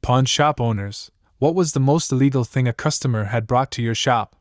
Pawn shop owners, what was the most illegal thing a customer had brought to your shop?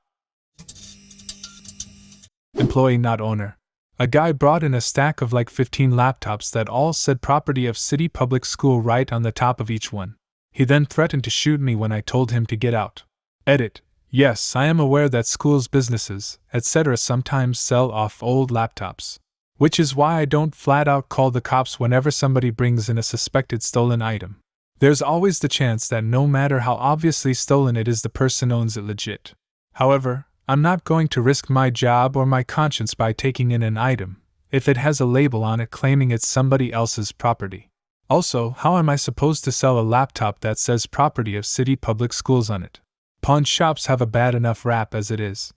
Employee, not owner. A guy brought in a stack of like 15 laptops that all said property of City Public School right on the top of each one. He then threatened to shoot me when I told him to get out. Edit. Yes, I am aware that schools, businesses, etc. sometimes sell off old laptops. Which is why I don't flat out call the cops whenever somebody brings in a suspected stolen item. There's always the chance that no matter how obviously stolen it is, the person owns it legit. However, I'm not going to risk my job or my conscience by taking in an item if it has a label on it claiming it's somebody else's property. Also, how am I supposed to sell a laptop that says property of City Public Schools on it? Pawn shops have a bad enough rap as it is.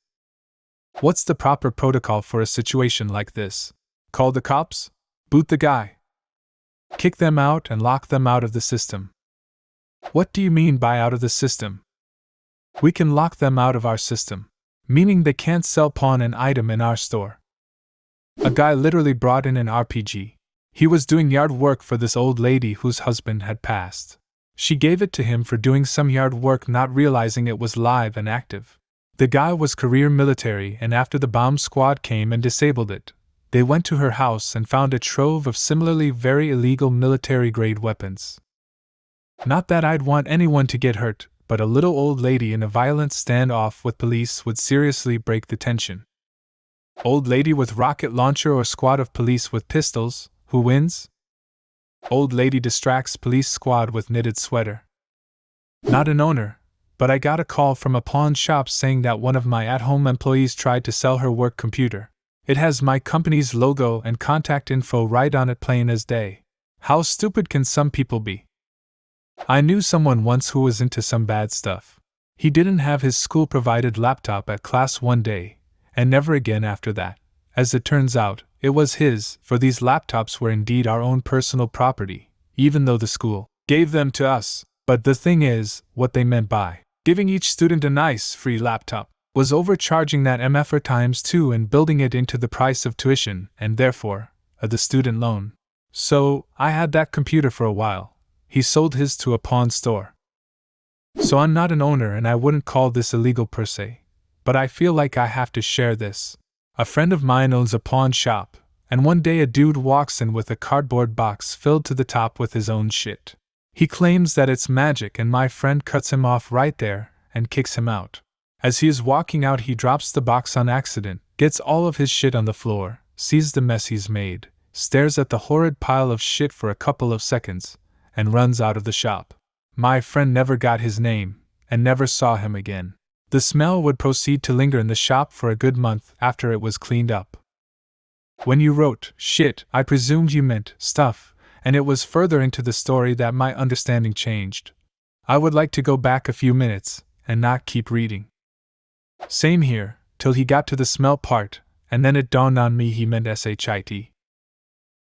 What's the proper protocol for a situation like this? Call the cops? Boot the guy? Kick them out and lock them out of the system? What do you mean by out of the system? We can lock them out of our system, meaning they can't sell pawn an item in our store. A guy literally brought in an RPG. He was doing yard work for this old lady whose husband had passed. She gave it to him for doing some yard work, not realizing it was live and active. The guy was career military, and after the bomb squad came and disabled it, they went to her house and found a trove of similarly very illegal military-grade weapons. Not that I'd want anyone to get hurt, but a little old lady in a violent standoff with police would seriously break the tension. Old lady with rocket launcher or squad of police with pistols, who wins? Old lady distracts police squad with knitted sweater. Not an owner, but I got a call from a pawn shop saying that one of my at-home employees tried to sell her work computer. It has my company's logo and contact info right on it, plain as day. How stupid can some people be? I knew someone once who was into some bad stuff. He didn't have his school-provided laptop at class one day, and never again after that. As it turns out, it was his, for these laptops were indeed our own personal property, even though the school gave them to us. But the thing is, what they meant by giving each student a nice free laptop was overcharging that MFR times 2 and building it into the price of tuition and therefore, the student loan. So, I had that computer for a while. He sold his to a pawn store. So I'm not an owner and I wouldn't call this illegal per se, but I feel like I have to share this. A friend of mine owns a pawn shop, and one day a dude walks in with a cardboard box filled to the top with his own shit. He claims that it's magic and my friend cuts him off right there and kicks him out. As he is walking out, he drops the box on accident, gets all of his shit on the floor, sees the mess he's made, stares at the horrid pile of shit for a couple of seconds, and runs out of the shop. My friend never got his name, and never saw him again. The smell would proceed to linger in the shop for a good month after it was cleaned up. When you wrote shit, I presumed you meant stuff, and it was further into the story that my understanding changed. I would like to go back a few minutes, and not keep reading. Same here, till he got to the smell part, and then it dawned on me he meant shit.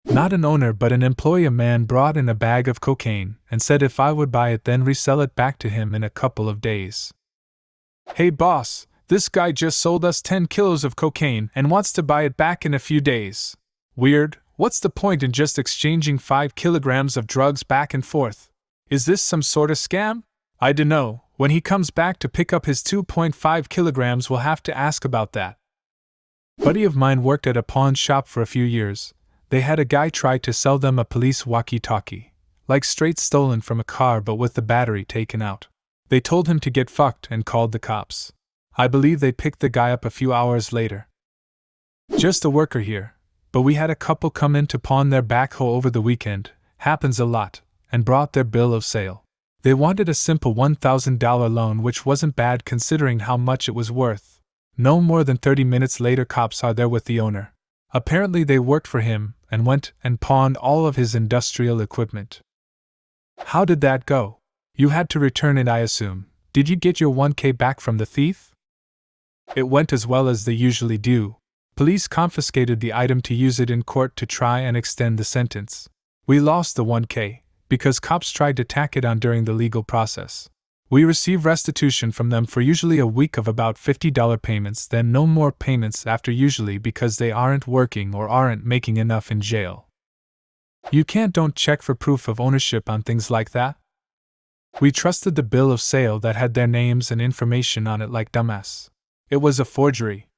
Not an owner but an employee. A man brought in a bag of cocaine and said if I would buy it then resell it back to him in a couple of days. Hey boss, this guy just sold us 10 kilos of cocaine and wants to buy it back in a few days. Weird, what's the point in just exchanging 5 kilograms of drugs back and forth? Is this some sort of scam? I dunno, when he comes back to pick up his 2.5 kilograms we'll have to ask about that. Buddy of mine worked at a pawn shop for a few years. They had a guy try to sell them a police walkie-talkie, like straight stolen from a car but with the battery taken out. They told him to get fucked and called the cops. I believe they picked the guy up a few hours later. Just a worker here, but we had a couple come in to pawn their backhoe over the weekend, happens a lot, and brought their bill of sale. They wanted a simple $1,000 loan, which wasn't bad considering how much it was worth. No more than 30 minutes later cops are there with the owner. Apparently they worked for him and went and pawned all of his industrial equipment. How did that go? You had to return it, I assume. Did you get your 1K back from the thief? It went as well as they usually do. Police confiscated the item to use it in court to try and extend the sentence. We lost the 1K because cops tried to tack it on during the legal process. We receive restitution from them for usually a week of about $50 payments, then no more payments after, usually because they aren't working or aren't making enough in jail. You don't check for proof of ownership on things like that? We trusted the bill of sale that had their names and information on it like dumbass. It was a forgery.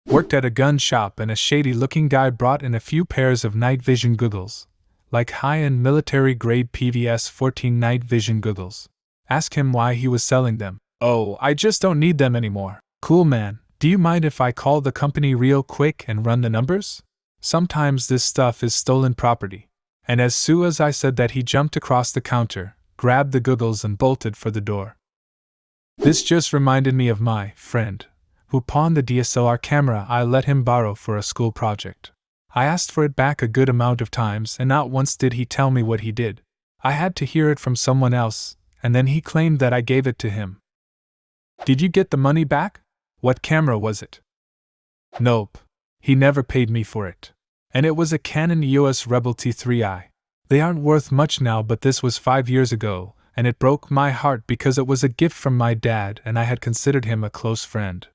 Worked at a gun shop, and a shady-looking guy brought in a few pairs of night vision goggles, like high-end military-grade PVS 14 night vision goggles. Ask him why he was selling them. "Oh, I just don't need them anymore." "Cool, man. Do you mind if I call the company real quick and run the numbers? Sometimes this stuff is stolen property." And as soon as I said that, he jumped across the counter, grabbed the goggles, and bolted for the door. This just reminded me of my friend, who pawned the DSLR camera I let him borrow for a school project. I asked for it back a good amount of times, and not once did he tell me what he did. I had to hear it from someone else, and then he claimed that I gave it to him. "Did you get the money back? What camera was it?" "Nope. He never paid me for it. And it was a Canon EOS Rebel T3i. They aren't worth much now, but this was 5 years ago, and it broke my heart because it was a gift from my dad and I had considered him a close friend."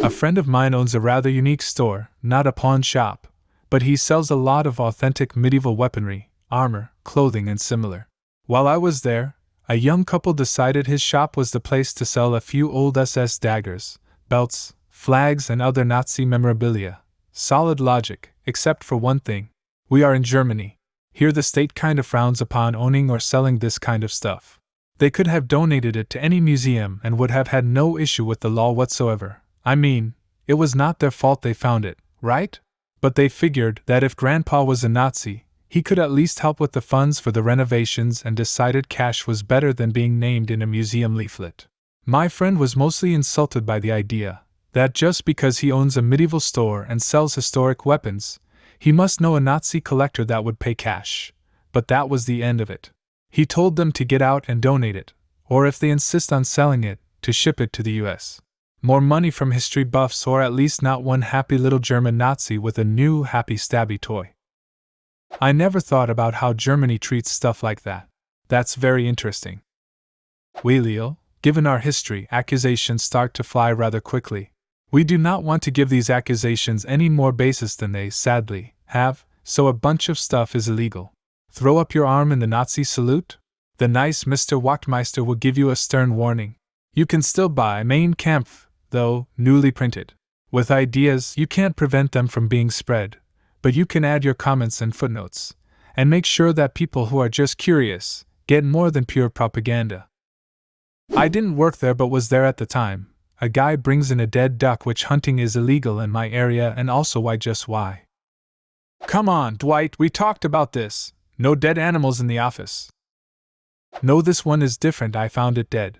A friend of mine owns a rather unique store, not a pawn shop, but he sells a lot of authentic medieval weaponry, armor, clothing, and similar. While I was there, a young couple decided his shop was the place to sell a few old SS daggers, belts, flags, and other Nazi memorabilia. Solid logic, except for one thing. We are in Germany. Here the state kinda frowns upon owning or selling this kind of stuff. They could have donated it to any museum and would have had no issue with the law whatsoever. I mean, it was not their fault they found it, right? But they figured that if Grandpa was a Nazi, he could at least help with the funds for the renovations, and decided cash was better than being named in a museum leaflet. My friend was mostly insulted by the idea that just because he owns a medieval store and sells historic weapons, he must know a Nazi collector that would pay cash. But that was the end of it. He told them to get out and donate it, or if they insist on selling it, to ship it to the US. More money from history buffs, or at least not one happy little German Nazi with a new happy stabby toy. I never thought about how Germany treats stuff like that. That's very interesting. Well, given our history, accusations start to fly rather quickly. We do not want to give these accusations any more basis than they, sadly, have, so a bunch of stuff is illegal. Throw up your arm in the Nazi salute? The nice Mr. Wachtmeister will give you a stern warning. You can still buy Mein Kampf, though, newly printed. With ideas, you can't prevent them from being spread, but you can add your comments and footnotes, and make sure that people who are just curious get more than pure propaganda. I didn't work there but was there at the time. A guy brings in a dead duck, which hunting is illegal in my area, and also why. "Come on, Dwight, we talked about this. No dead animals in the office." "No, this one is different. I found it dead."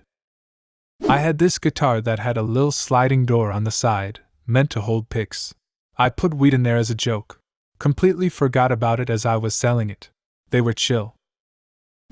I had this guitar that had a little sliding door on the side, meant to hold picks. I put weed in there as a joke. Completely forgot about it as I was selling it. They were chill.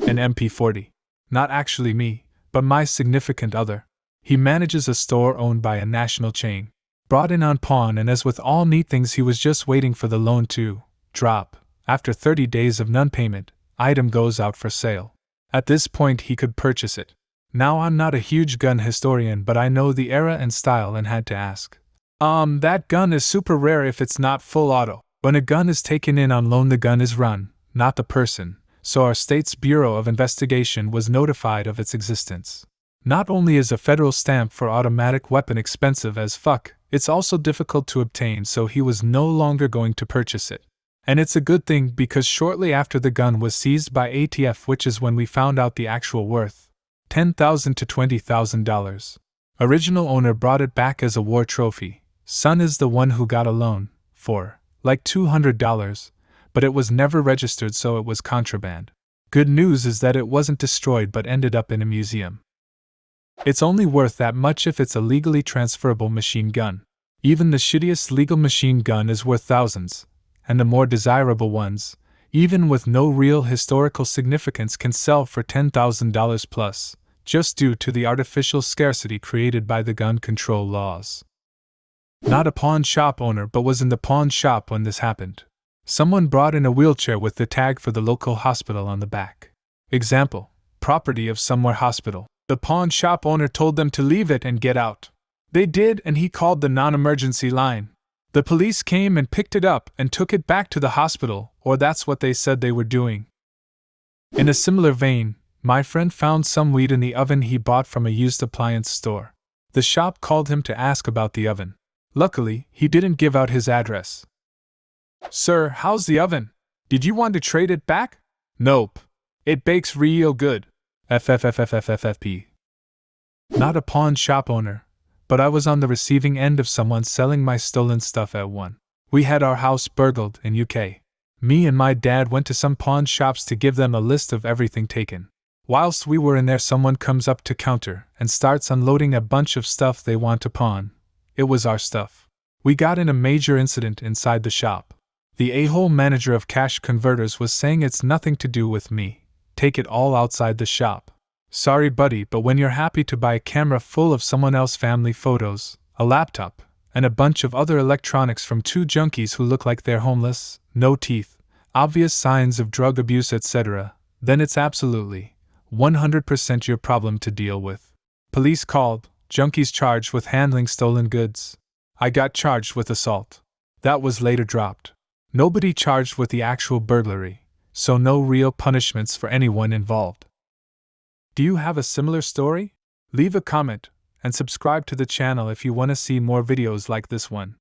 An MP40. Not actually me, but my significant other. He manages a store owned by a national chain. Brought in on pawn, and as with all neat things, he was just waiting for the loan to drop. After 30 days of non-payment, item goes out for sale. At this point he could purchase it. Now I'm not a huge gun historian, but I know the era and style and had to ask. That gun is super rare if it's not full auto. When a gun is taken in on loan, the gun is run, not the person, so our state's Bureau of Investigation was notified of its existence. Not only is a federal stamp for automatic weapon expensive as fuck, it's also difficult to obtain, so he was no longer going to purchase it. And it's a good thing, because shortly after the gun was seized by ATF, which is when we found out the actual worth, $10,000 to $20,000. Original owner brought it back as a war trophy. Son is the one who got a loan, for, like $200, but it was never registered, so it was contraband. Good news is that it wasn't destroyed but ended up in a museum. It's only worth that much if it's a legally transferable machine gun. Even the shittiest legal machine gun is worth thousands, and the more desirable ones, even with no real historical significance, can sell for $10,000 plus, just due to the artificial scarcity created by the gun control laws. Not a pawn shop owner, but was in the pawn shop when this happened. Someone brought in a wheelchair with the tag for the local hospital on the back. Example: property of somewhere hospital. The pawn shop owner told them to leave it and get out. They did, and he called the non-emergency line. The police came and picked it up and took it back to the hospital, or that's what they said they were doing. In a similar vein, My friend found some weed in the oven he bought from a used appliance store. The shop called him to ask about the oven. Luckily, he didn't give out his address. Sir, how's the oven? Did you want to trade it back? Nope. It bakes real good. FFFFFFFP. Not a pawn shop owner, but I was on the receiving end of someone selling my stolen stuff at one. We had our house burgled in UK. Me and my dad went to some pawn shops to give them a list of everything taken. Whilst we were in there, someone comes up to counter and starts unloading a bunch of stuff they want to pawn. It was our stuff. We got in a major incident inside the shop. The a-hole manager of cash converters was saying it's nothing to do with me. Take it all outside the shop. Sorry buddy, but when you're happy to buy a camera full of someone else's family photos, a laptop, and a bunch of other electronics from two junkies who look like they're homeless, no teeth, obvious signs of drug abuse, etc., then it's absolutely 100% your problem to deal with. Police called, junkies charged with handling stolen goods. I got charged with assault. That was later dropped. Nobody charged with the actual burglary, so no real punishments for anyone involved. Do you have a similar story? Leave a comment and subscribe to the channel if you want to see more videos like this one.